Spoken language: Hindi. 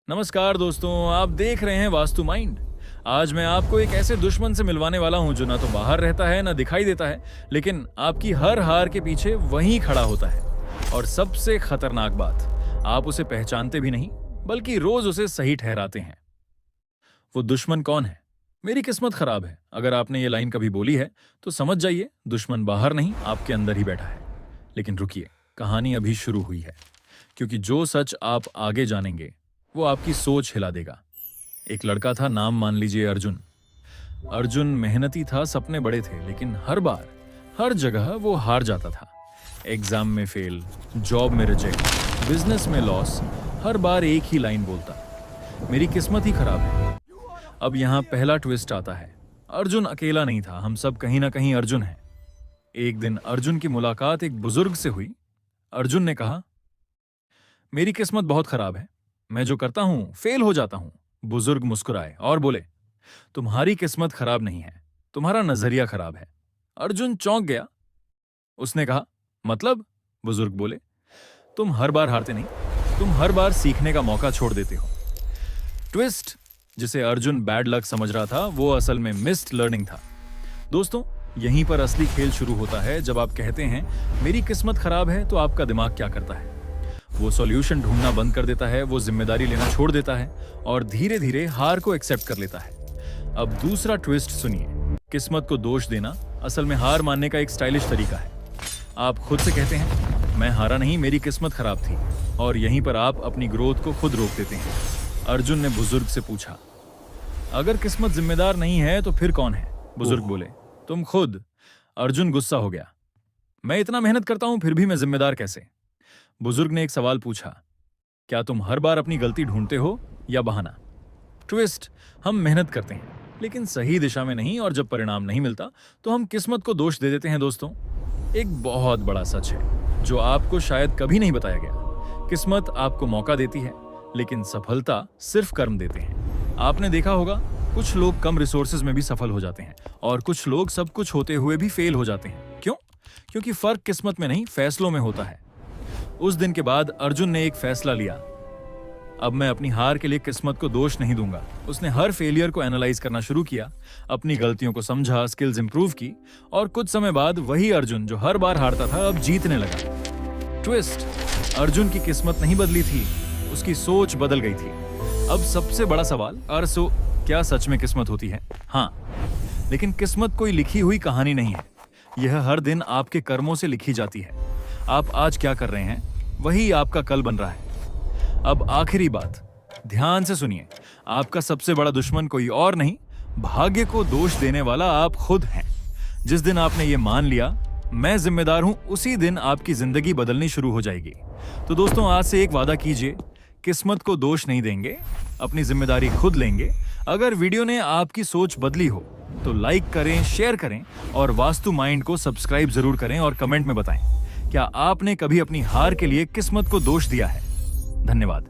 नमस्कार दोस्तों, आप देख रहे हैं वास्तु माइंड। आज मैं आपको एक ऐसे दुश्मन से मिलवाने वाला हूं जो ना तो बाहर रहता है ना दिखाई देता है, लेकिन आपकी हर हार के पीछे वहीं खड़ा होता है। और सबसे खतरनाक बात, आप उसे पहचानते भी नहीं बल्कि रोज उसे सही ठहराते हैं। वो दुश्मन कौन है? मेरी किस्मत खराब है। अगर आपने ये लाइन कभी बोली है तो समझ जाइए, दुश्मन बाहर नहीं आपके अंदर ही बैठा है। लेकिन रुकिए, कहानी अभी शुरू हुई है, क्योंकि जो सच आप आगे जानेंगे वो आपकी सोच हिला देगा। एक लड़का था, नाम मान लीजिए अर्जुन। अर्जुन मेहनती था, सपने बड़े थे, लेकिन हर बार हर जगह वो हार जाता था। एग्जाम में फेल, जॉब में रिजेक्ट, बिजनेस में लॉस। हर बार एक ही लाइन बोलता, मेरी किस्मत ही खराब है। अब यहाँ पहला ट्विस्ट आता है। अर्जुन अकेला नहीं था, हम सब कहीं ना कहीं अर्जुन हैं। एक दिन अर्जुन की मुलाकात एक बुजुर्ग से हुई। अर्जुन ने कहा, मेरी किस्मत बहुत खराब है, मैं जो करता हूं फेल हो जाता हूं। बुजुर्ग मुस्कुराए और बोले, तुम्हारी किस्मत खराब नहीं है, तुम्हारा नजरिया खराब है। अर्जुन चौंक गया। उसने कहा, मतलब? बुजुर्ग बोले, तुम हर बार हारते नहीं, तुम हर बार सीखने का मौका छोड़ देते हो। ट्विस्ट, जिसे अर्जुन बैड लक समझ रहा था, वो असल में मिस्ड लर्निंग था। दोस्तों, यहीं पर असली खेल शुरू होता है। जब आप कहते हैं मेरी किस्मत खराब है, तो आपका दिमाग क्या करता है? वो सॉल्यूशन ढूंढना बंद कर देता है, वो जिम्मेदारी लेना छोड़ देता है और धीरे धीरे हार को एक्सेप्ट कर लेता है। अब दूसरा ट्विस्ट सुनिए। किस्मत को दोष देना असल में हार मानने का एक स्टाइलिश तरीका है। आप खुद से कहते हैं, मैं हारा नहीं, मेरी किस्मत खराब थी, और यहीं पर आप अपनी ग्रोथ को खुद रोक देते हैं। अर्जुन ने बुजुर्ग से पूछा, अगर किस्मत जिम्मेदार नहीं है तो फिर कौन है? बुजुर्ग बोले, तुम खुद। अर्जुन गुस्सा हो गया, मैं इतना मेहनत करता हूं फिर भी मैं जिम्मेदार कैसे? बुजुर्ग ने एक सवाल पूछा, क्या तुम हर बार अपनी गलती ढूंढते हो या बहाना? ट्विस्ट, हम मेहनत करते हैं लेकिन सही दिशा में नहीं, और जब परिणाम नहीं मिलता तो हम किस्मत को दोष दे देते हैं। दोस्तों, एक बहुत बड़ा सच है जो आपको शायद कभी नहीं बताया गया। किस्मत आपको मौका देती है, लेकिन सफलता सिर्फ कर्म देते हैं। आपने देखा होगा, कुछ लोग कम रिसोर्सेज में भी सफल हो जाते हैं और कुछ लोग सब कुछ होते हुए भी फेल हो जाते हैं। क्यों? क्योंकि फर्क किस्मत में नहीं, फैसलों में होता है। उस दिन के बाद अर्जुन ने एक फैसला लिया, अब मैं अपनी हार के लिए किस्मत को दोष नहीं दूंगा। उसने हर फेलियर को एनालाइज करना शुरू किया, अपनी गलतियों को समझा, स्किल्स इंप्रूव की, और कुछ समय बाद वही अर्जुन जो हर बार हारता था अब जीतने लगा। ट्विस्ट, अर्जुन की किस्मत नहीं बदली थी, उसकी सोच बदल गई थी। अब सबसे बड़ा सवाल, अरसो क्या सच में किस्मत होती है? हाँ, लेकिन किस्मत कोई लिखी हुई कहानी नहीं है। यह हर दिन आपके कर्मों से लिखी जाती है। आप आज क्या कर रहे हैं वही आपका कल बन रहा है। अब आखिरी बात, ध्यान से सुनिए। आपका सबसे बड़ा दुश्मन कोई और नहीं, भाग्य को दोष देने वाला आप खुद हैं। जिस दिन आपने ये मान लिया, मैं जिम्मेदार हूं, उसी दिन आपकी जिंदगी बदलनी शुरू हो जाएगी। तो दोस्तों, आज से एक वादा कीजिए, किस्मत को दोष नहीं देंगे, अपनी जिम्मेदारी खुद लेंगे। अगर वीडियो ने आपकी सोच बदली हो तो लाइक करें, शेयर करें और वास्तु माइंड को सब्सक्राइब जरूर करें और कमेंट में बताएं, क्या आपने कभी अपनी हार के लिए किस्मत को दोष दिया है? धन्यवाद।